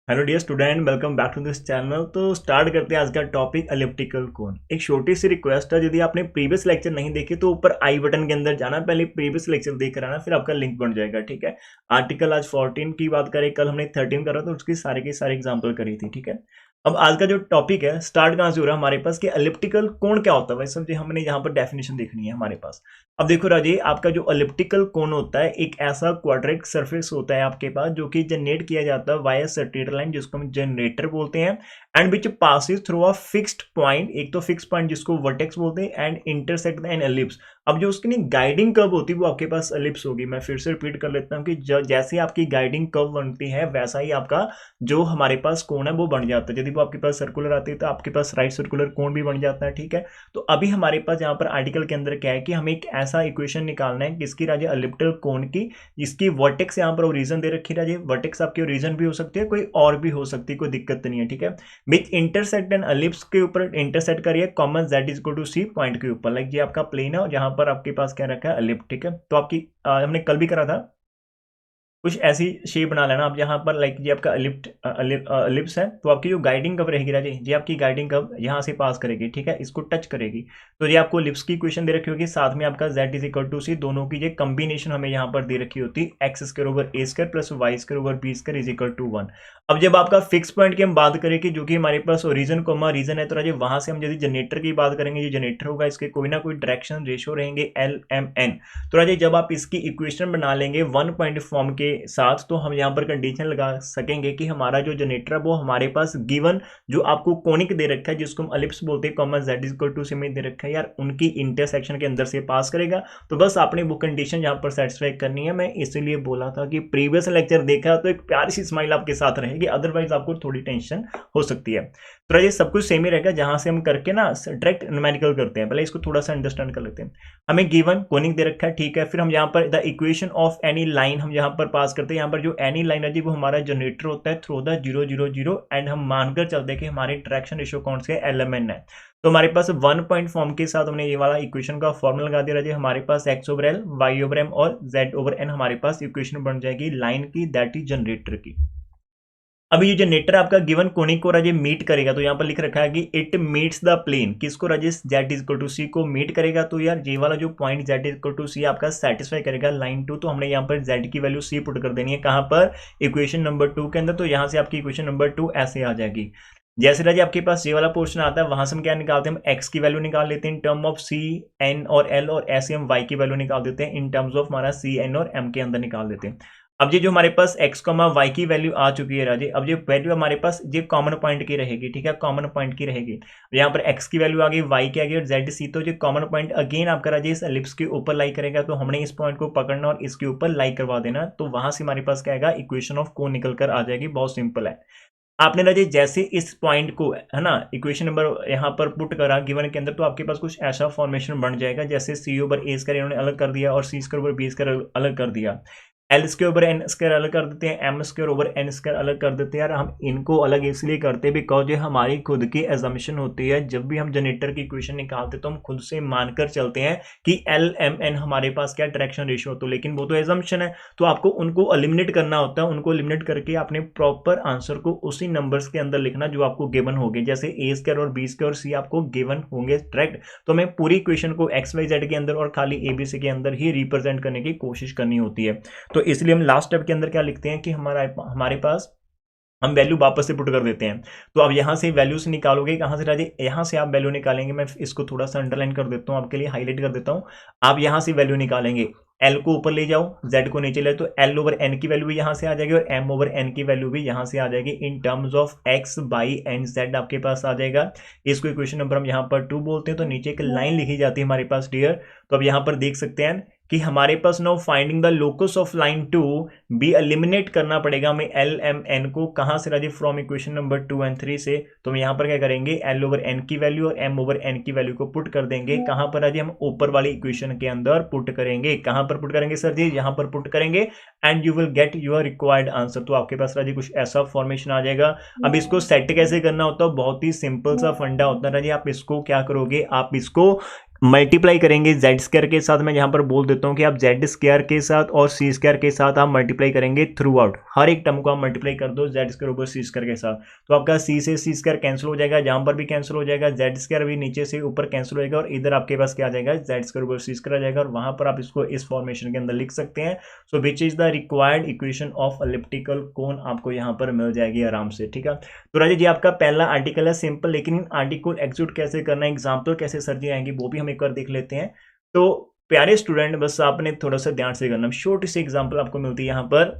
Hello dear student, welcome back to this channel. तो start करते हैं आज का टॉपिक एलिप्टिकल कोन। एक छोटी सी रिक्वेस्ट है, यदि आपने प्रीवियस लेक्चर नहीं देखे तो ऊपर आई बटन के अंदर जाना, पहले प्रीवियस लेक्चर देख कर आना, फिर आपका लिंक बन जाएगा। ठीक है। आर्टिकल आज 14 की बात करें, कल हमने 13 करा तो उसकी सारे की सारी एग्जाम्पल करी थी। ठीक है। अब आज का जो टॉपिक है स्टार्ट कहाँ से हो रहा है हमारे पास कि एलिप्टिकल कोण क्या होता है। वैसे समझे हमने यहाँ पर डेफिनेशन देखनी है हमारे पास। अब देखो राजे, आपका जो एलिप्टिकल कोण होता है एक ऐसा क्वाड्रेटिक सरफेस होता है आपके पास जो कि जनरेट किया जाता है वाया सर्टेड लाइन, जिसको हम जनरेटर बोलते हैं, and which passes through a fixed point. एक तो फिक्स पॉइंट जिसको वर्टेक्स बोलते हैं, एंड इंटरसेक्ट एन एलिप्स। अब जो उसकी गाइडिंग कर्व होती है वो आपके पास एलिप्स होगी। मैं फिर से रिपीट कर लेता हूँ कि जैसे आपकी गाइडिंग कर्व बनती है वैसा ही आपका जो हमारे पास कोण है वो बन जाता है। यदि वो आपके पास सर्कुलर आती है तो आपके पास राइट सर्कुलर कोण भी बन जाता है। ठीक है। तो अभी हमारे पास यहाँ पर आर्टिकल के अंदर क्या है कि हमें एक ऐसा इक्वेशन निकालना है किसकी राजे एलिप्टिकल कोण की, जिसकी वर्टेक्स यहाँ पर ओरिजिन दे रखी है राजे। वर्टेक्स आपकी ओरिजिन भी हो सकती है, कोई और भी हो सकती है, कोई दिक्कत नहीं है। ठीक है। विच इंटरसेक्ट एंड एलिप्स के ऊपर इंटरसेक्ट करिए common z is equal to C point के ऊपर। लाइक ये आपका प्लेन है और यहाँ पर आपके पास क्या रखा है एलिप्स। ठीक है। तो आपकी हमने कल भी करा था, कुछ ऐसी शेप बना लेना आप यहाँ पर। लाइक ये आपका एलिप्स है, तो आपकी जो गाइडिंग कर्व रहेगी राजे, ये आपकी गाइडिंग कर्व यहाँ से पास करेगी। ठीक है। इसको टच करेगी तो ये आपको एलिप्स की इक्वेशन दे रखी होगी, साथ में आपका z इज इक्वल टू सी, दोनों की ये कॉम्बिनेशन हमें यहाँ पर दे रखी होती है, X square over A square plus Y square over B square is equal to 1। अब जब आपका फिक्स पॉइंट की हम बात करें कि जो कि हमारे पास ओरिजिन कोमा रीजन है, तो राजे वहां से हम यदि जनरेटर की बात करेंगे, ये जनरेटर होगा, इसके कोई ना कोई डायरेक्शन रेशियो रहेंगे एल एम एन। तो राजे जब आप इसकी इक्वेशन बना लेंगे वन पॉइंट फॉर्म के साथ, तो हम यहाँ पर कंडीशन लगा सकेंगे कि हमारा जो जनरेटर है वो हमारे पास गिवन जो आपको कोनिक दे रखा है, जिसको हम एलिप्स बोलते हैं, common z is equal to से में दे रखा है यार, उनकी इंटरसेक्शन के अंदर से पास करेगा। तो बस आपने वो कंडीशन यहाँ पर सेटिस्फाई करनी है। मैं इसीलिए बोला था कि प्रीवियस लेक्चर देखा तो एक प्यारी सी स्माइल आपके साथ रहेगी, अदरवाइज आपको थोड़ी टेंशन हो सकती है। तो ये सब कुछ सेम ही रहेगा, जहां से हम करके ना डायरेक्ट न्यूमेरिकल करते हैं। पहले इसको थोड़ा सा अंडरस्टैंड कर लेते हैं। हमें गिवन कोनिक दे रखा है। ठीक है। फिर हम यहाँ पर the equation of any line हम यहाँ पर पास करते हैं। यहाँ पर जो एनी लाइन है जी वो हमारा जनरेटर होता है थ्रू द 0 0 0, एंड हम मानकर चलते हैं कि हमारी डायरेक्शन रेशियो कौन से एलएमएन है। तो हमारे पास वन पॉइंट फॉर्म के साथ हमने ये वाला इक्वेशन का फॉर्मूला लगा दिया जी। हमारे पास X over L, Y over M और जेड ओवर एन हमारे पास इक्वेशन बन जाएगी लाइन की, दैट इज जनरेटर की। अभी ये जनरेटर आपका गिवन कोनिक को राजे मीट करेगा, तो यहाँ पर लिख रखा है कि इट मीट्स द प्लेन, किसको Rajesh Z is equal to C को मीट करेगा। तो यार ये वाला जो point Z is equal to C आपका सेटिस्फाई करेगा लाइन 2। तो हमने यहाँ पर जेड की वैल्यू सी पुट कर देनी है, कहाँ पर, इक्वेशन नंबर 2 के अंदर। तो यहाँ से आपकी इक्वेशन नंबर 2 ऐसे आ जाएगी। जैसे राजे आपके पास ये वाला पोर्शन आता है, वहां से हम क्या निकालते हैं, हम एक्स की वैल्यू निकाल लेते हैं in term of C N और एल, और ऐसे हम वाई की वैल्यू निकाल देते हैं इन टर्म्स ऑफ हमारा सी एन और एम के अंदर निकाल देते हैं। अब ये जो हमारे पास x कॉमा वाई की वैल्यू आ चुकी है राजे, अब ये वैल्यू हमारे पास ये कॉमन पॉइंट की रहेगी। ठीक है। कॉमन पॉइंट की रहेगी, यहाँ पर x की वैल्यू आ गई, y की आ गई और z सी। तो जो कॉमन पॉइंट अगेन आपका राजे इस एलिप्स के ऊपर लाई करेगा, तो हमने इस पॉइंट को पकड़ना और इसके ऊपर लाई करवा देना। तो वहां से हमारे पास क्या आएगा, इक्वेशन ऑफ कोन निकल कर आ जाएगी। बहुत सिंपल है। आपने राजे जैसे इस पॉइंट को है ना इक्वेशन नंबर यहाँ पर पुट करा गिवन के अंदर, तो आपके पास कुछ ऐसा फॉर्मेशन बन जाएगा, जैसे सी ओवर ए स्क्वायर इन्होंने अलग कर दिया और C square over B square अलग कर दिया, L square over N square अलग कर देते हैं, M square over N square अलग कर देते हैं। यार हम इनको अलग इसलिए करते हैं बिकॉज ये हमारी खुद की एजम्पशन होती है। जब भी हम जनरेटर की इक्वेशन निकालते तो हम खुद से मानकर चलते हैं कि एल एम एन हमारे पास क्या डायरेक्शन रेशियो, तो लेकिन वो तो एजम्पशन है, तो आपको उनको एलिमिनेट करना होता है। उनको एलिमिनेट करके आपने प्रॉपर आंसर को उसी नंबर्स के अंदर लिखना जो आपको गिवन होंगे, जैसे ए स्क्वायर और बी स्क्वायर और सी आपको गिवन होंगे डायरेक्ट। तो हमें पूरी इक्वेशन को एक्स वाई जेड के अंदर और खाली एबीसी के अंदर ही रिप्रेजेंट करने की कोशिश करनी होती है। तो इसलिए हम लास्ट स्टेप के अंदर क्या लिखते हैं कि हमारे पास हम वैल्यू वापस से पुट कर देते हैं। तो अब यहां से वैल्यू से निकालोगे कहां से राजे, यहां से आप वैल्यू निकालेंगे। मैं इसको थोड़ा सा अंडरलाइन कर देता हूं आपके लिए, हाईलाइट कर देता हूं। आप यहां से वैल्यू निकालेंगे, एल को ऊपर ले जाओ, जेड को नीचे ले, तो एल ओवर एन की वैल्यू भी यहां से आ जाएगी और एम ओवर एन की वैल्यू भी यहां से आ जाएगी in terms of x by and Z आपके पास आ जाएगा। इसको इक्वेशन नंबर हम यहाँ पर 2 बोलते हैं। तो नीचे एक लाइन लिखी जाती है हमारे पास डियर। तो अब यहाँ पर देख सकते हैं कि हमारे पास now finding the locus of line 2 B eliminate करना पड़ेगा हमें एल एम एन को, कहां से राजे, फ्रॉम इक्वेशन नंबर 2 एंड 3 से। तो हम यहाँ पर क्या करेंगे, एल ओवर एन की वैल्यू और एम ओवर एन की वैल्यू को पुट कर देंगे। कहां पर राजे, हम ऊपर वाली इक्वेशन के अंदर पुट करेंगे। कहां पर पुट करेंगे सर जी, यहां पर पुट करेंगे, and you will get your required answer. तो आपके पास राजे कुछ ऐसा फॉर्मेशन आ जाएगा। अब इसको सेट कैसे करना होता है, बहुत ही सिंपल सा फंडा होता है राजे। आप इसको क्या करोगे, आप इसको मल्टीप्लाई करेंगे जेड स्क्वायर के साथ। मैं यहाँ पर बोल देता हूँ कि आप जेड स्क्वायर के साथ और सी स्क्वायर के साथ आप मल्टीप्लाई करेंगे थ्रू आउट, हर एक टर्म को आप मल्टीप्लाई कर दो जेड स्क्वायर ऊपर सी स्क्वायर के साथ, तो आपका सी से सी स्क्वायर कैंसिल हो जाएगा, जहाँ पर भी कैंसिल हो जाएगा, जेड स्क्वायर भी नीचे से ऊपर कैंसिल हो जाएगा और इधर आपके पास क्या आ जाएगा, जेड स्क्वायर ऊपर सी स्क्वायर आ जाएगा और वहाँ पर आप इसको इस फॉर्मेशन के अंदर लिख सकते हैं। So which is the required equation of elliptical cone आपको यहाँ पर मिल जाएगी आराम से, ठीक है। तो राजे जी आपका पहला आर्टिकल है सिंपल, लेकिन इन आर्टिकल एग्जीक्यूट कैसे करना है, एग्जाम्पल कैसे सर जी आएंगे वो भी हम एक बार देख लेते हैं। तो प्यारे स्टूडेंट बस आपने थोड़ा सा ध्यान से करना, छोटी सी एग्जांपल आपको मिलती है यहाँ पर,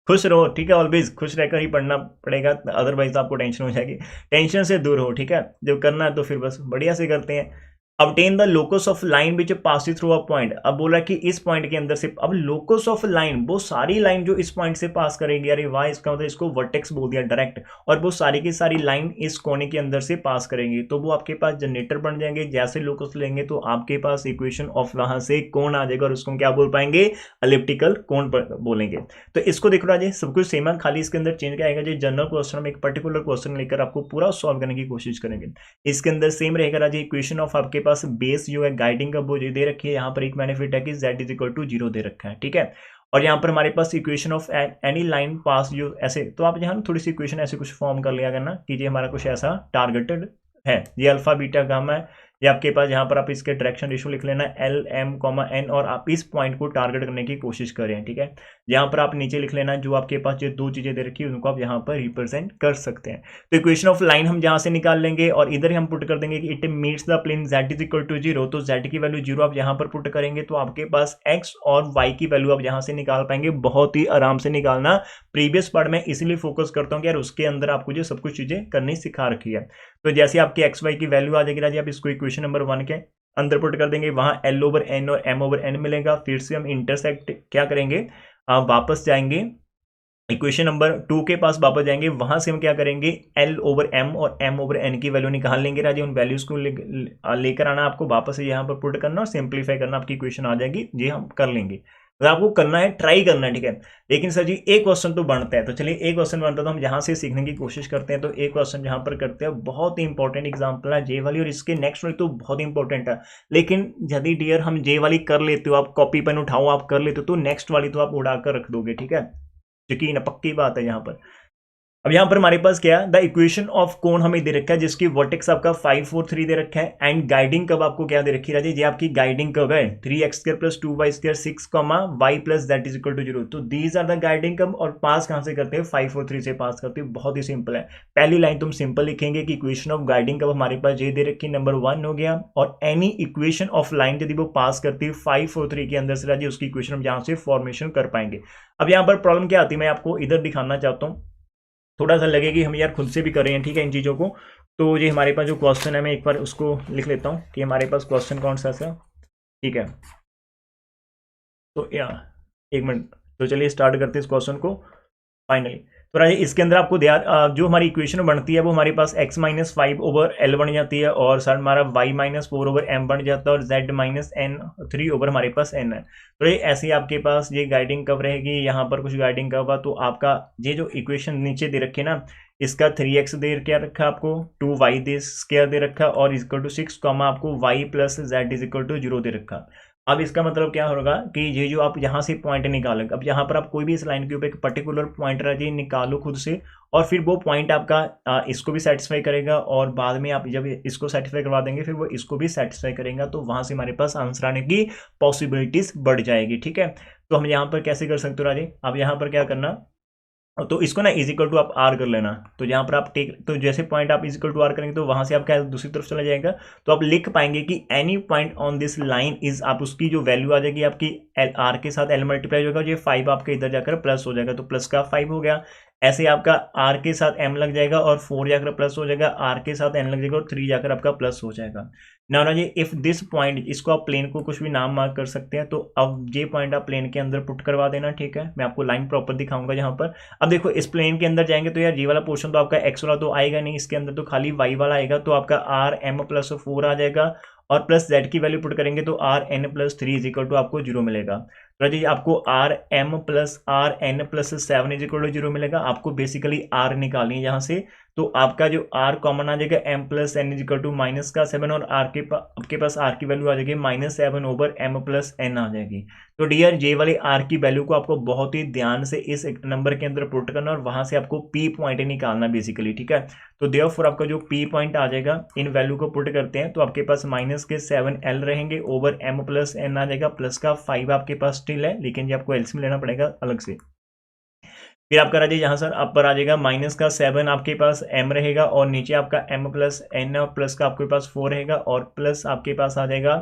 खुश रहो, ठीक है, ऑलवेज खुश रहकर ही पढ़ना पड़ेगा, अदरवाइज आपको टेंशन हो जाएगी, टेंशन से दूर हो, ठीक है, जब करना है तो फिर बस बढ़िया से करते हैं। obtain the locus of line which passing through a point. अब बोला कि इस पॉइंट के अंदर से, अब लोकस ऑफ लाइन वो सारी लाइन जो इस पॉइंट से पास करेंगे, अरे वाह, इसका मतलब इसको वर्टेक्स बोल दिया डायरेक्ट, और वो सारी की सारी लाइन इस कोने के अंदर से पास करेंगे, तो वो आपके पास जनरेटर बन जाएंगे। जैसे लोकस लेंगे तो आपके पास इक्वेशन ऑफ वहां से कोण आ जाएगा और उसको क्या बोल पाएंगे, एलिप्टिकल कोण बोलेंगे। तो इसको देखो राजे, सब कुछ सेम है, खाली इसके अंदर चेंज क्या आएगा, जो जनरल क्वेश्चन में एक पर्टिकुलर क्वेश्चन लेकर आपको पूरा सॉल्व करने की कोशिश करेंगे। इसके अंदर सेम रहेगा राजे, इक्वेशन ऑफ आपके पास बेस जो है गाइडिंग का वो जो दे रखी है, यहाँ पर एक बेनिफिट है कि z इज इक्वल टू 0 दे रखा है, ठीक है। और यहाँ पर हमारे पास इक्वेशन ऑफ एनी लाइन पास जो ऐसे, तो आप यहाँ थोड़ी सी इक्वेशन ऐसे कुछ फॉर्म कर लिया करना कि ये हमारा कुछ ऐसा टारगेटेड है, ये अल्फा बीटा गामा है, ये आपके पास यहाँ पर आप इसके डायरेक्शन रेशियो लिख लेना एल एम कॉमा एन, और आप इस पॉइंट को टारगेट करने की कोशिश करें, ठीक है। यहाँ पर आप नीचे लिख लेना जो आपके पास जो दो चीजें दे रखी है उनको आप यहाँ पर रिप्रेजेंट कर सकते हैं। तो इक्वेशन ऑफ लाइन हम जहाँ से निकाल लेंगे और इधर हम पुट कर देंगे कि it meets the plane z is equal to 0, तो z की वैल्यू 0 आप यहाँ पर पुट करेंगे तो आपके पास x और y की वैल्यू आप यहाँ से निकाल पाएंगे, बहुत ही आराम से निकालना। प्रीवियस पार्ट में इसीलिए फोकस करता हूँ कि यार उसके अंदर आपको जो सब कुछ चीजें करनी सिखा रखी है। तो जैसे आपकी एक्स वाई की वैल्यू आ जाएगी राजी, आप इसको इक्वेशन नंबर 1 के अंदर पुट कर देंगे, वहां एल ओवर एन और एम ओवर एन मिलेगा। फिर से हम इंटरसेक्ट क्या करेंगे, वापस जाएंगे इक्वेशन नंबर 2 के पास वापस जाएंगे, वहां से हम क्या करेंगे, एल ओवर एम और एम ओवर एन की वैल्यू निकाल लेंगे राजी। उन वैल्यूज को लेकर आना आपको, वापस से यहाँ पर पुट करना और सिंप्लीफाई करना, आपकी इक्वेशन आ जाएगी। ये हम कर लेंगे, तो आपको करना है, ट्राई करना है, ठीक है। लेकिन सर जी एक क्वेश्चन तो बनता है, तो चलिए एक क्वेश्चन बनता है तो हम यहाँ से सीखने की कोशिश करते हैं। तो एक क्वेश्चन जहाँ पर करते हैं, बहुत ही इंपॉर्टेंट एग्जांपल है जे वाली, और इसके नेक्स्ट वाली तो बहुत इंपॉर्टेंट है। लेकिन यदि डियर हम जे वाली कर लेते हो, आप कॉपी पेन उठाओ आप कर लेते हो, तो नेक्स्ट वाली तो आप उड़ाकर रख दोगे, ठीक है, यकीन पक्की बात है यहाँ पर। अब यहाँ पर हमारे पास क्या है, द इक्वेशन ऑफ कोण हमें दे रखा है जिसकी वर्टेक्स आपका 5 4 3 दे रखा है, एंड गाइडिंग कब आपको क्या दे रखी है, ये आपकी गाइडिंग कब है 3x² + 2y² 6, y plus that is equal to 0। तो दीज आर द गाइडिंग कब, और पास कहां से करते हैं, 5 और 3 से पास करते हैं। बहुत ही सिंपल है, पहली लाइन तुम सिंपल लिखेंगे कि इक्वेशन ऑफ गाइडिंग कब हमारे पास ये दे रखी, नंबर 1 हो गया। और एनी इक्वेशन ऑफ लाइन यदि वो पास करती है 5 और 3 के अंदर से राजी, उसकी इक्वेशन हम यहाँ से फॉर्मेशन कर पाएंगे। अब यहाँ पर प्रॉब्लम क्या आती है, मैं आपको इधर दिखाना चाहता हूँ, थोड़ा सा लगे कि हम यार खुद से भी कर रहे हैं, ठीक है, इन चीज़ों को। तो ये हमारे पास जो क्वेश्चन है, मैं एक बार उसको लिख लेता हूँ कि हमारे पास क्वेश्चन कौन सा है, ठीक है। तो यार एक मिनट, तो चलिए स्टार्ट करते हैं इस क्वेश्चन को फाइनली। तो राजे इसके अंदर आपको जो हमारी इक्वेशन बनती है वो हमारे पास x - 5 ओवर l बन जाती है, और सर हमारा y - 4 ओवर m बन जाता है, और z - n 3 ओवर हमारे पास n है। तो ये ऐसे ही आपके पास ये गाइडिंग कब रहेगी, यहाँ पर कुछ गाइडिंग कब हुआ, तो आपका ये जो इक्वेशन नीचे दे रखे ना, इसका 3x दे क्या रखा आपको, 2y दे स्क्वायर दे रखा, और इक्वल टू 6, आपको y plus z is equal to 0 दे रखा। अब इसका मतलब क्या होगा कि ये जो आप यहाँ से पॉइंट निकालेंगे, अब यहाँ पर आप कोई भी इस लाइन के ऊपर एक पर्टिकुलर पॉइंट रखिए, निकालो खुद से, और फिर वो पॉइंट आपका इसको भी सेटिस्फाई करेगा, और बाद में आप जब इसको सेटिस्फाई करवा देंगे फिर वो इसको भी सेटिस्फाई करेगा, तो वहाँ से हमारे पास आंसर आने की पॉसिबिलिटीज बढ़ जाएगी, ठीक है। तो हम यहाँ पर कैसे कर सकते हो राजे, अब यहाँ पर क्या करना, तो इसको ना इज इक्वल टू आप आर कर लेना। तो यहाँ पर आप टेक, तो जैसे पॉइंट आप इज इक्वल टू आर करेंगे तो वहां से आप क्या दूसरी तरफ चला जाएगा, तो आप लिख पाएंगे कि any point on this line is, आप उसकी जो वैल्यू आ जाएगी आपकी आर के साथ एल मल्टीप्लाई होगा, ये 5 आपके इधर जाकर प्लस हो जाएगा, तो प्लस का 5 हो गया। ऐसे आपका आर के साथ एम लग जाएगा और 4 जाकर प्लस हो जाएगा, आर के साथ एन लग जाएगा और 3 जाकर आपका प्लस हो जाएगा। ना ना जी, इफ दिस पॉइंट, इसको आप प्लेन को कुछ भी नाम मार्क कर सकते हैं, तो अब ये पॉइंट आप प्लेन के अंदर पुट करवा देना, ठीक है। मैं आपको लाइन प्रॉपर दिखाऊंगा यहाँ पर। अब देखो इस प्लेन के अंदर जाएंगे तो यार ये वाला पोर्शन तो आपका एक्स वाला तो आएगा नहीं, इसके अंदर तो खाली वाई वाला आएगा, तो आपका आर एम प्लस 4 आ जाएगा, और प्लस जेड की वैल्यू पुट करेंगे तो R N plus 3 is equal to आपको 0 मिलेगा। राजी आपको R M plus R N plus 7 is equal to 0 मिलेगा। आपको बेसिकली आर निकालनी है यहाँ से, तो आपका जो आर कॉमन आ जाएगा M plus N is equal to minus का 7 और आपके पास आर की वैल्यू आ जाएगी -7 ओवर एम प्लस एन आ जाएगी। तो डियर जे वाले आर की वैल्यू को आपको बहुत ही ध्यान से इस नंबर के अंदर पुट करना और वहां से आपको पी पॉइंट निकालना बेसिकली, ठीक है। तो देयरफॉर आपका जो पी पॉइंट आ जाएगा, इन वैल्यू को पुट करते हैं तो आपके पास -7L रहेंगे ओवर एम प्लस एन आ जाएगा, प्लस का 5 आपके पास स्टिल है, लेकिन ये आपको एलसीएम लेना पड़ेगा अलग से। फिर आपका राजा यहाँ सर अपर आ जाएगा -7 आपके पास m रहेगा और नीचे आपका m प्लस n और प्लस का आपके पास 4 रहेगा और प्लस आपके पास आ जाएगा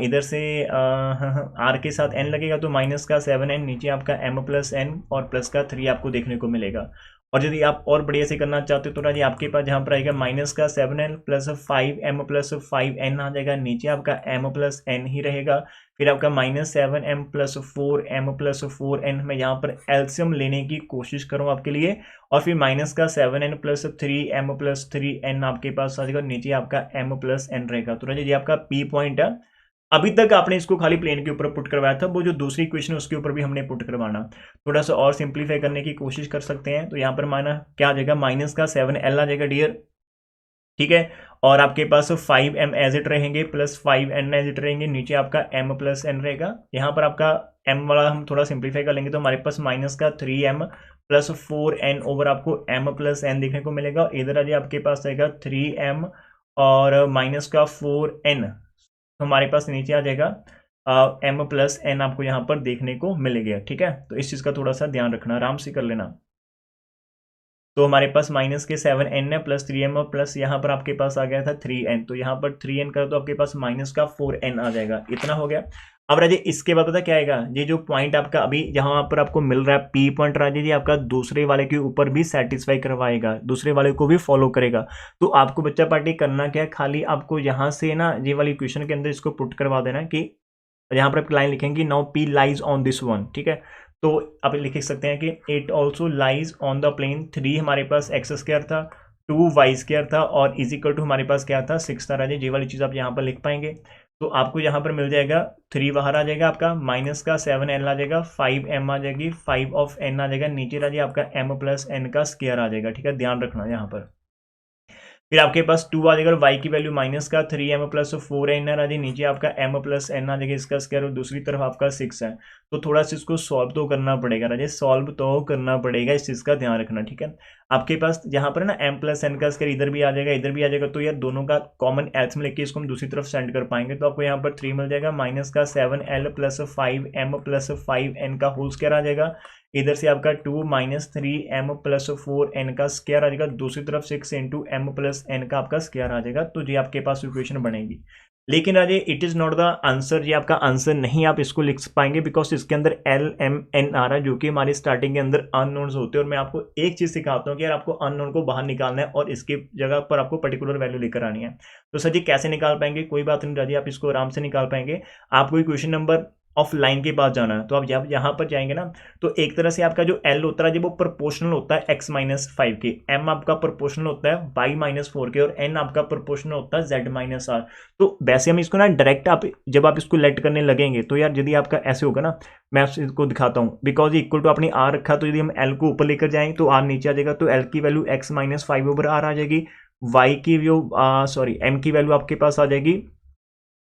इधर से r के साथ n लगेगा तो -7n, नीचे आपका m प्लस n और प्लस का 3 आपको देखने को मिलेगा। और यदि आप और बढ़िया से करना चाहते हो तो राजी आपके पास जहाँ पर आएगा -7n plus 5m plus 5n आ जाएगा, नीचे आपका m प्लस n ही रहेगा। फिर आपका -7m plus 4m plus 4n, मैं यहाँ पर एल्सियम लेने की कोशिश करूँ आपके लिए, और फिर -7n plus 3m plus 3n आपके पास आ जाएगा, नीचे आपका m प्लस n रहेगा। तो राजी ये आपका पी पॉइंट है। अभी तक आपने इसको खाली प्लेन के ऊपर पुट करवाया था, वो जो दूसरी इक्वेशन है उसके ऊपर भी हमने पुट करवाना। थोड़ा सा और सिंप्लीफाई करने की कोशिश कर सकते हैं, तो यहाँ पर माना क्या आ जाएगा -7L आ जाएगा डियर, ठीक है। और आपके पास 5m एज इट रहेंगे प्लस 5n एज इट रहेंगे, नीचे आपका m प्लस n रहेगा। यहाँ पर आपका m वाला हम थोड़ा सिंप्लीफाई कर लेंगे तो हमारे पास -3m प्लस 4n ओवर आपको m प्लस n देखने को मिलेगा। इधर आ जाए आपके पास आएगा 3m और -4n, तो हमारे पास नीचे आ जाएगा m प्लस n आपको यहाँ पर देखने को मिलेगा, ठीक है। तो इस चीज़ का थोड़ा सा ध्यान रखना, आराम से कर लेना। तो हमारे पास -7n है प्लस 3m और प्लस यहाँ पर आपके पास आ गया था 3n, तो यहाँ पर 3n कर तो आपके पास -4n आ जाएगा, इतना हो गया। अब राजे इसके बाद पता क्या आएगा, ये जो पॉइंट आपका अभी यहाँ पर आपको मिल रहा है पी पॉइंट, राजे जी आपका दूसरे वाले के ऊपर भी सेटिस्फाई करवाएगा, दूसरे वाले को भी फॉलो करेगा। तो आपको बच्चा पार्टी करना क्या है, खाली आपको यहाँ से ना ये वाली इक्वेशन के अंदर इसको पुट करवा देना कि यहाँ पर आप लाइन लिखेंगे now P lies on this one, ठीक है। तो आप लिख सकते हैं कि it also lies on the plane 3 हमारे पास एक्स स्क्वायर था, 2y स्क्वायर था और इज इक्वल टू हमारे पास क्या था 6 था। राजे ये वाली चीज़ आप यहाँ पर लिख पाएंगे, तो आपको यहाँ पर मिल जाएगा 3 बाहर आ जाएगा, आपका -7n आ जाएगा, 5m आ जाएगी, 5 ऑफ n आ जाएगा, नीचे राजे आपका m प्लस n का स्क्वायर आ जाएगा, ठीक है, ध्यान रखना यहाँ पर। फिर आपके पास 2 आ जाएगा, y की वैल्यू -3m प्लस 4n है राजे, नीचे आपका m प्लस n आ जाएगा इसका स्क्वायर, और दूसरी तरफ आपका 6 है। तो थोड़ा सा इसको सॉल्व तो करना पड़ेगा राजे, सॉल्व तो करना पड़ेगा, इस चीज़ का ध्यान रखना, ठीक है। आपके पास यहाँ पर ना m प्लस n का स्क्वायर इधर भी आ जाएगा, इधर भी आ जाएगा, तो यार दोनों का कॉमन एल्सियम लेके इसको हम दूसरी तरफ सेंड कर पाएंगे। तो आपको यहाँ पर 3 मिल जाएगा, -7l plus 5m plus 5n का होल स्क्वायर आ जाएगा, इधर से आपका 2 -3m प्लस 4n का स्क्वायर आ जाएगा, दूसरी तरफ 6 इंटू m प्लस n का आपका स्क्वायर आ जाएगा। तो ये आपके पास इक्वेशन बनेगी। लेकिन Ajay it is not the answer, ये आपका आंसर नहीं आप इसको लिख पाएंगे, बिकॉज इसके अंदर L M N आ रहा है जो कि हमारी स्टार्टिंग के अंदर अननोन्स होते हैं। और मैं आपको एक चीज़ सिखाता हूँ कि यार आपको अननोन को बाहर निकालना है और इसकी जगह पर आपको पर्टिकुलर वैल्यू लेकर आनी है। तो सर जी कैसे निकाल पाएंगे, कोई बात नहीं राजी, आप इसको आराम से निकाल पाएंगे। आपको इक्वेशन नंबर ऑफ लाइन के पास जाना है, तो आप जब यहाँ पर जाएंगे ना, तो एक तरह से आपका जो L होता है जब वो प्रोपोर्शनल होता है x माइनस 5 के, M आपका प्रोपोर्शनल होता है y माइनस 4 के, और N आपका प्रोपोर्शनल होता है z माइनस r। तो वैसे हम इसको ना डायरेक्ट आप जब आप इसको लेट करने लगेंगे तो यार यदि आपका ऐसे होगा ना, मैं इसको दिखाता हूँ, बिकॉज इक्वल टू आपने r रखा, तो यदि हम L को ऊपर लेकर जाएंगे तो r नीचे आ जाएगा, तो L की value x minus 5 over r आ जाएगी, y की M की वैल्यू आपके पास आ जाएगी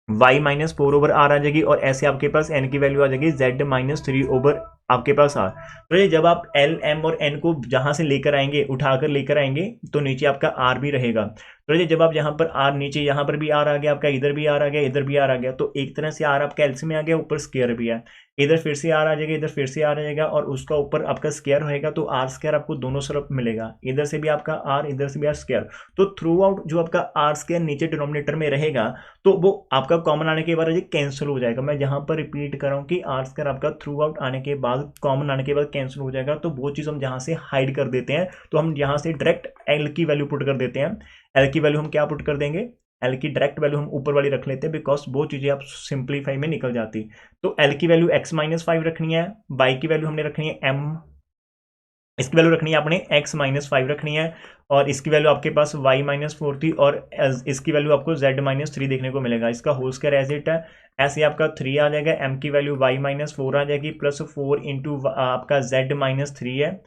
y माइनस 4 ओवर r आ जाएगी, और ऐसे आपके पास n की वैल्यू आ जाएगी z माइनस 3 ओवर आपके पास r। तो ये जब आप L M और n को जहां से लेकर आएंगे, उठाकर लेकर आएंगे, तो नीचे आपका r भी रहेगा। तो ये जब आप यहाँ पर r नीचे, यहाँ पर भी r आ गया आपका, इधर भी r आ गया, इधर भी r आ गया, तो एक तरह से r आपका एलसीएम में आ गया, ऊपर स्क्वायर भी है, इधर फिर से r आ जाएगा, इधर फिर से r आ जाएगा, और उसका ऊपर आपका स्क्वायर रहेगा, तो r स्क्वायर आपको दोनों तरफ मिलेगा, इधर से भी आपका r, इधर से भी r स्क्वायर। तो थ्रू आउट जो आपका r स्क्वायर नीचे डिनोमिनेटर में रहेगा, तो वो आपका कॉमन आने के बाद कैंसिल हो जाएगा। मैं यहाँ पर रिपीट कर रहा हूँ कि r स्क्वायर आपका थ्रू आउट आने के बाद, कॉमन आने के बाद कैंसिल हो जाएगा। तो वो चीज़ हम जहाँ से हाइड कर देते हैं, तो हम यहाँ से डायरेक्ट l की वैल्यू पुट कर देते हैं। l की वैल्यू हम क्या पुट कर देंगे, L की डायरेक्ट वैल्यू हम ऊपर वाली रख लेते हैं, बिकॉज वो चीज़ें आप सिंप्लीफाई में निकल जाती। तो L की वैल्यू x माइनस 5 रखनी है, y की वैल्यू हमने रखनी है m इसकी वैल्यू रखनी है आपने x माइनस 5 रखनी है, और इसकी वैल्यू आपके पास y माइनस 4 थी, और इसकी वैल्यू आपको z माइनस 3 देखने को मिलेगा। इसका होल स्क्वायर एज इट है, ऐसे आपका 3 आ जाएगा, m की वैल्यू y माइनस 4 आ जाएगी, प्लस 4 इंटू आपका z माइनस 3 है,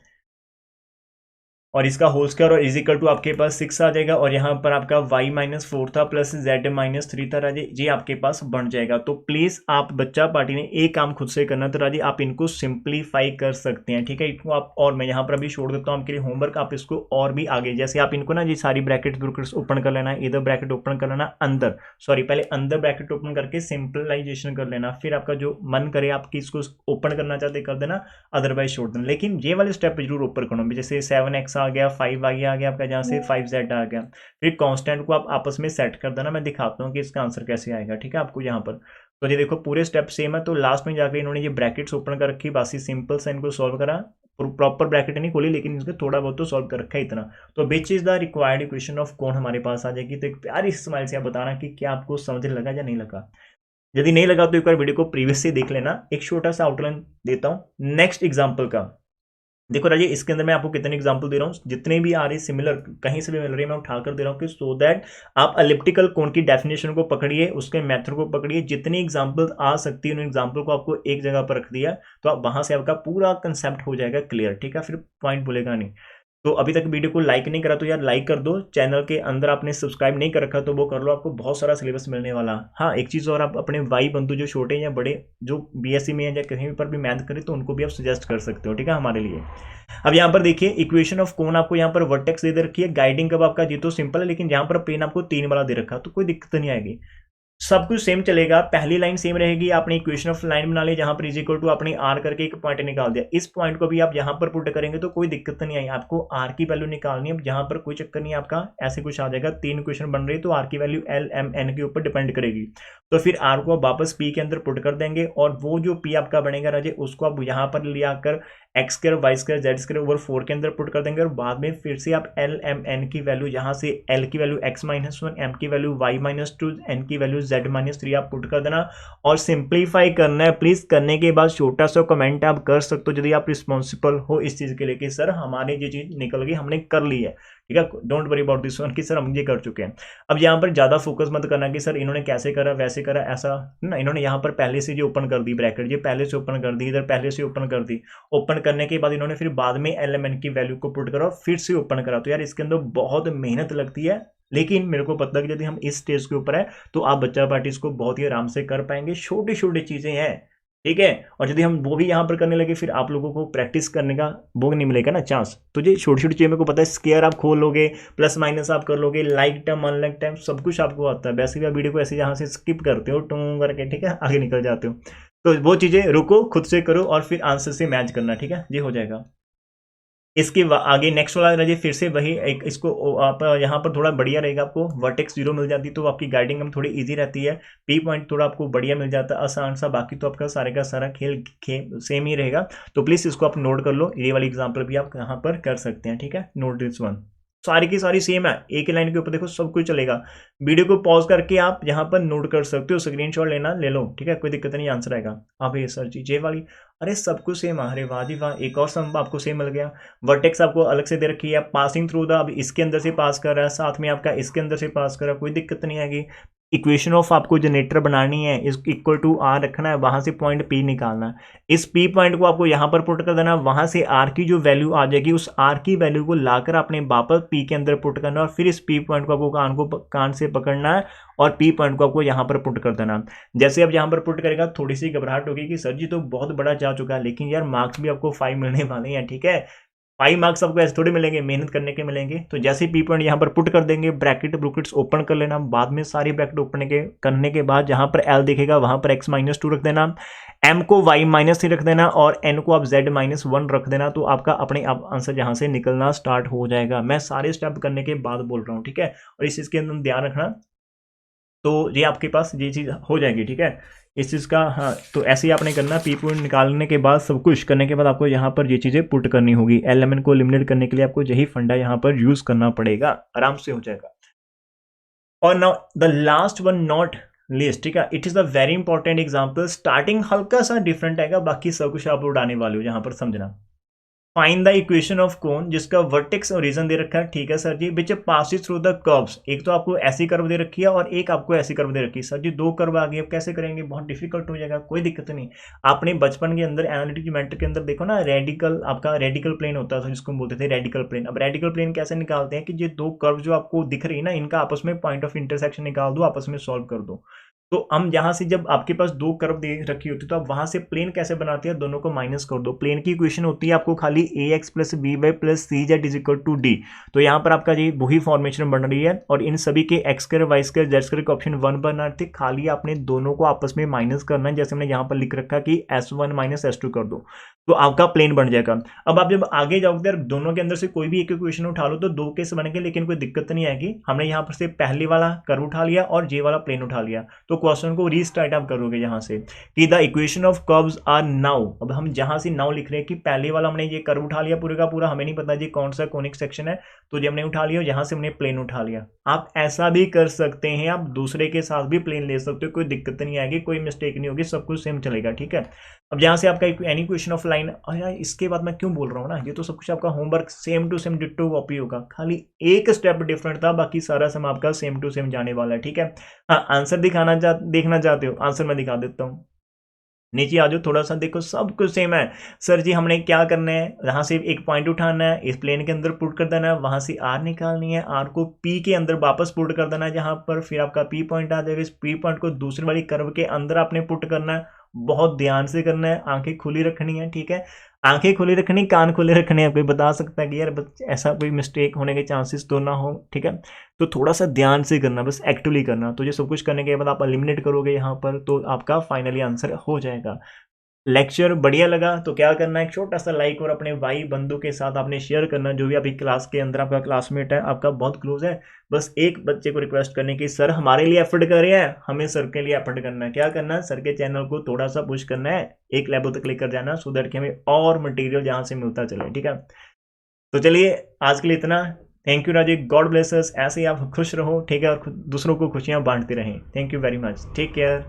और इसका होल स्क्वायर और इजिकल टू आपके पास 6 आ जाएगा, और यहाँ पर आपका y माइनस 4 था प्लस z माइनस 3 था राजे, ये आपके पास बन जाएगा। तो प्लीज आप बच्चा पार्टी ने एक काम खुद से करना, तो राजे आप इनको सिंप्लीफाई कर सकते हैं, ठीक है। इनको आप, और मैं यहाँ पर अभी छोड़ देता हूँ आपके लिए होमवर्क, आप इसको और भी आगे, जैसे आप इनको ना ये सारी ब्रैकेट्स ओपन कर लेना है, इधर ब्रैकेट ओपन कर लेना, अंदर सॉरी पहले अंदर ब्रैकेट ओपन करके सिंपलाइजेशन कर लेना, फिर आपका जो मन करे आपकी इसको ओपन करना चाहते कर देना, अदरवाइज छोड़ देना। लेकिन ये वाले स्टेप जरूर ऊपर करना, जैसे 7x आ गया, 5 आगे आ गया आपका, जहाँ से 5z आ गया, फिर कांस्टेंट को आप आपस में सेट कर देना। मैं दिखाता हूँ कि इसका आंसर कैसे आएगा, ठीक है आपको यहाँ पर। तो ये देखो पूरे स्टेप सेम है, तो लास्ट में जाकर इन्होंने ये ब्रैकेट्स ओपन कर रखी, बाकी सिंपल सा इनको सॉल्व करा, प्रॉपर ब्रैकेट नहीं खोली लेकिन इसको थोड़ा बहुत तो सॉल्व कर रखा है इतना। तो विच is the required equation of कौन हमारे पास आ जाएगी। तो एक प्यारी स्माइल से आप बताना कि क्या आपको समझ लगा या नहीं लगा। यदि नहीं लगा तो एक बार वीडियो को प्रीवियस से देख लेना। एक छोटा सा आउटलाइन देता हूँ नेक्स्ट एग्जाम्पल का। देखो राजे इसके अंदर मैं आपको कितने एग्जांपल दे रहा हूँ, जितने भी आ रहे सिमिलर कहीं से भी मिल रही है मैं उठाकर दे रहा हूँ, कि सो दैट आप एलिप्टिकल कोण की डेफिनेशन को पकड़िए, उसके मेथड को पकड़िए, जितनी एग्जांपल आ सकती है उन एग्जांपल को आपको एक जगह पर रख दिया, तो आप वहां से आपका पूरा कंसेप्ट हो जाएगा क्लियर, ठीक है। फिर पॉइंट भूलेगा नहीं। तो अभी तक वीडियो को लाइक नहीं करा तो यार लाइक कर दो, चैनल के अंदर आपने सब्सक्राइब नहीं कर रखा तो वो कर लो, आपको बहुत सारा सिलेबस मिलने वाला। हाँ एक चीज़ और, आप अपने भाई बंधु जो छोटे या बड़े जो बीएससी में या कहीं पर भी मैथ करें तो उनको भी आप सजेस्ट कर सकते हो, ठीक है हमारे लिए। अब यहाँ पर देखिए इक्वेशन ऑफ कोण आपको यहाँ पर वर्टेक्स दे रखी है, गाइडिंग कब आपका जी तो सिंपल है, लेकिन यहाँ पर प्लेन आपको 3 वाला दे रखा, तो कोई दिक्कत नहीं आएगी, सब कुछ सेम चलेगा। पहली लाइन सेम रहेगी, आपने इक्वेशन ऑफ लाइन बना ली जहां पर इज इक्वल टू आपने आर करके एक पॉइंट निकाल दिया, इस पॉइंट को भी आप यहां पर पुट करेंगे तो कोई दिक्कत नहीं आई, आपको आर की वैल्यू निकालनी है, जहां पर कोई चक्कर नहीं आपका, ऐसे कुछ आ जाएगा। 3 इक्वेशन बन रही है तो आर की वैल्यू एल एम एन के ऊपर डिपेंड करेगी, तो फिर आर को आप वापस पी के अंदर पुट कर देंगे, और वो जो पी आपका बनेगा राजे उसको आप यहां पर ले आकर x square y square z square over 4 के अंदर पुट कर देंगे, और बाद में फिर से आप एल एम एन की वैल्यू, यहाँ से एल की वैल्यू एक्स माइनस 1, एम की वैल्यू वाई माइनस 2, एन की वैल्यू जेड माइनस 3 आप पुट कर देना और सिंप्लीफाई करना है। प्लीज करने के बाद छोटा सा कमेंट आप कर सकते हो यदि आप रिस्पॉन्सिबल हो इस चीज के लिए कि सर हमारी ये चीज निकल गई, हमने कर ली है, ठीक है। Don't worry about this one कि सर हम ये कर चुके हैं। अब यहाँ पर ज्यादा फोकस मत करना कि सर इन्होंने कैसे करा वैसे करा, ऐसा ना, इन्होंने यहाँ पर पहले से जो ओपन कर दी ब्रैकेट, ये पहले से ओपन कर दी, इधर पहले से ओपन कर दी, ओपन करने के बाद इन्होंने फिर बाद में एलिमेंट की वैल्यू को पुट करा और फिर से ओपन करा। तो यार इसके अंदर बहुत मेहनत लगती है, लेकिन मेरे को पता है कि यदि हम इस स्टेज के ऊपर है तो आप बच्चा पार्टी इसको बहुत ही आराम से कर पाएंगे, छोटी छोटी चीजें हैं, ठीक है। और यदि हम वो भी यहाँ पर करने लगे फिर आप लोगों को प्रैक्टिस करने का वो नहीं मिलेगा ना चांस। तो ये छोटी छोटी चीजें मेरे को पता है, स्केयर आप खोल लोगे, प्लस माइनस आप कर लोगे, लाइक टर्म अनलाइक टर्म सब कुछ आपको आता है। वैसे भी आप वीडियो को ऐसे यहाँ से स्किप करते हो टू करके, ठीक है, आगे निकल जाते हो। तो वो चीजें रुको, खुद से करो और फिर आंसर से मैच करना, ठीक है, ये हो जाएगा। इसके आगे नेक्स्ट वाला रहिए फिर से वही एक, इसको आप यहाँ पर थोड़ा बढ़िया रहेगा, आपको वर्टेक्स 0 मिल जाती तो आपकी गाइडिंग में थोड़ी इजी रहती है, पी पॉइंट थोड़ा आपको बढ़िया मिल जाता है आसान सा, बाकी तो आपका सारे का सारा खेल सेम ही रहेगा। तो प्लीज़ इसको आप नोट कर लो, ये वाली एग्जाम्पल भी आप यहाँ पर कर सकते हैं, ठीक है। नोट दिस वन, सारी की सारी सेम है, एक ही लाइन के ऊपर देखो सब कुछ चलेगा। वीडियो को पॉज करके आप यहाँ पर नोट कर सकते हो, स्क्रीनशॉट लेना ले लो, ठीक है, कोई दिक्कत नहीं, आंसर आएगा। अब ये सर जी जे वाली, अरे सब कुछ सेम है, अरे वाह जी वाह, एक और सम आपको सेम मिल गया। वर्टेक्स आपको अलग से दे रखी है, पासिंग थ्रू द, अब इसके अंदर से पास कर रहा है, साथ में आपका इसके अंदर से पास कर रहा है, कोई दिक्कत नहीं आएगी। इक्वेशन ऑफ आपको जनरेटर बनानी है, इस इक्वल टू आर रखना है, वहां से पॉइंट पी निकालना है, इस पी पॉइंट को आपको यहाँ पर पुट कर देना, वहां से आर की जो वैल्यू आ जाएगी उस आर की वैल्यू को लाकर आपने वापस पी के अंदर पुट करना, और फिर इस पी पॉइंट को आपको कान से पकड़ना है और पी पॉइंट को आपको यहाँ पर पुट कर देना। जैसे अब यहाँ पर पुट करेगा थोड़ी सी घबराहट होगी कि सर जी तो बहुत बड़ा जा चुका है, लेकिन यार मार्क्स भी आपको 5 मिलने वाले हैं, ठीक है। 5 मार्क्स आपको ऐसे थोड़ी मिलेंगे, मेहनत करने के मिलेंगे। तो जैसे पी पॉइंट यहाँ पर पुट कर देंगे, ब्रैकेट ब्रूकेट्स ओपन कर लेना, बाद में सारी ब्रैकेट ओपन करने के बाद जहाँ पर एल दिखेगा वहाँ पर x माइनस 2 रख देना, m को y माइनस 3 रख देना और n को आप z माइनस 1 रख देना, तो आपका अपने आप आंसर यहाँ से निकलना स्टार्ट हो जाएगा। मैं सारे स्टेप करने के बाद बोल रहा हूँ, ठीक है, और इस चीज़ के अंदर ध्यान रखना, तो ये आपके पास ये चीज़ हो जाएगी, ठीक है, इस चीज़ का। हाँ तो ऐसे ही आपने करना, पी पॉइंट निकालने के बाद सब कुछ करने के बाद आपको यहाँ पर ये चीज़ें पुट करनी होगी। एलिमेंट को एलिमिनेट करने के लिए आपको यही फंडा यहाँ पर यूज़ करना पड़ेगा, आराम से हो जाएगा। और now the last one not list, ठीक है, it is the very important example. Starting हल्का सा डिफरेंट आएगा, बाकी सब कुछ आप उड़ाने वाले हो, यहाँ पर समझना। Find the equation of cone जिसका वर्टेक्स और रीजन दे रखा है, ठीक है sir ji, which passes through the curves. एक तो आपको ऐसी कर्व दे रखी है और एक आपको ऐसी कर्व दे रखी है। सर जी दो कर्व आ गई, अब कैसे करेंगे, बहुत डिफिकल्ट हो जाएगा। कोई दिक्कत नहीं, आपने बचपन के अंदर एनालिटिक ज्योमेट्री के अंदर देखो ना, रेडिकल, आपका रेडिकल प्लेन होता था जिसको बोलते थे रेडिकल प्लेन। अब रेडिकल प्लेन कैसे निकालते हैं कि ये दो कर्व जो आपको दिख रही है ना, इनका आपस में पॉइंट ऑफ इंटरसेक्शन निकाल दो, आपस में सॉल्व कर दो। तो हम यहाँ से जब आपके पास दो कर्व दे रखी होती है तो आप वहां से प्लेन कैसे बनाते हैं, दोनों को माइनस कर दो। प्लेन की इक्वेशन होती है आपको खाली ax plus b y plus c z is equal to d. तो यहाँ पर आपका ये वही फॉर्मेशन बन रही है और इन सभी के x square y square z square के ऑप्शन 1 बना थे, खाली आपने दोनों को आपस में माइनस करना है। जैसे हमने यहाँ पर लिख रखा कि s1 माइनस s2 कर दो तो आपका प्लेन बन जाएगा। अब आप जब आगे जाओगे दोनों के अंदर से कोई भी एक इक्वेशन उठा लो तो दो केस बनेंगे, लेकिन कोई दिक्कत नहीं आएगी। हमने यहाँ पर से पहले वाला कर्व उठा लिया और जे वाला प्लेन उठा लिया, तो क्वेश्चन को रीस्टार्ट आप करोगे यहाँ से कि the equation of curves are now. अब हम जहां से नाउ लिख रहे हैं कि पहले वाला हमने ये कर्व उठा लिया पूरे का पूरा, हमें नहीं पता जी कौन सा कोनिक सेक्शन है, तो ये हमने उठा लिया, यहाँ से हमने प्लेन उठा लिया। आप ऐसा भी कर सकते हैं, आप दूसरे के साथ भी प्लेन ले सकते हो, कोई दिक्कत नहीं आएगी, कोई मिस्टेक नहीं होगी, सब कुछ सेम चलेगा, ठीक है। अब यहाँ से आपका एनी क्वेश्चन ऑफ लाइन, यार इसके बाद मैं क्यों बोल रहा हूँ ना, ये तो सब कुछ आपका homework same to same ditto copy होगा, खाली एक स्टेप डिफरेंट था, बाकी सारा सम आपका सेम टू सेम जाने वाला है, ठीक है। हाँ, आंसर देखना चाहते हो, आंसर मैं दिखा देता हूँ। नीचे आ जाओ थोड़ा सा, देखो सब कुछ सेम है। सर जी हमने क्या करना है, यहाँ से एक पॉइंट उठाना है, इस प्लेन के अंदर पुट कर देना है, वहां से आर निकालनी है, आर को पी के अंदर वापस पुट कर देना है जहां पर, फिर आपका पी पॉइंट आ जाएगा। इस पी पॉइंट को दूसरी वाली कर्व के अंदर आपने पुट करना है, बहुत ध्यान से करना है, आंखें खुली रखनी है, ठीक है। आंखें खुली रखनी, कान खुले रखने हैं। कोई बता सकता है कि यार ऐसा कोई मिस्टेक होने के चांसेस तो ना हो, ठीक है। तो थोड़ा सा ध्यान से करना, बस एक्टिवली करना। तो ये सब कुछ करने के बाद आप एलिमिनेट करोगे यहाँ पर, तो आपका फाइनली आंसर हो जाएगा। लेक्चर बढ़िया लगा तो क्या करना है, एक छोटा सा लाइक और अपने भाई बंधु के साथ आपने शेयर करना, जो भी अभी क्लास के अंदर आपका क्लासमेट है, आपका बहुत क्लोज है। बस एक बच्चे को रिक्वेस्ट करने की, सर हमारे लिए एफर्ट कर रहे हैं, हमें सर के लिए एफर्ट करना है। क्या करना है, सर के चैनल को थोड़ा सा पुश करना है, एक लेवल तक लेकर जाना, सो दैट कि हमें और मटेरियल जहाँ से मिलता चले, ठीक है। तो चलिए आज के लिए इतना। Thank you Rajiv, god bless us. ऐसे ही आप खुश रहो, ठीक है, और दूसरों को खुशियाँ बांटते रहें। Thank you very much, take care.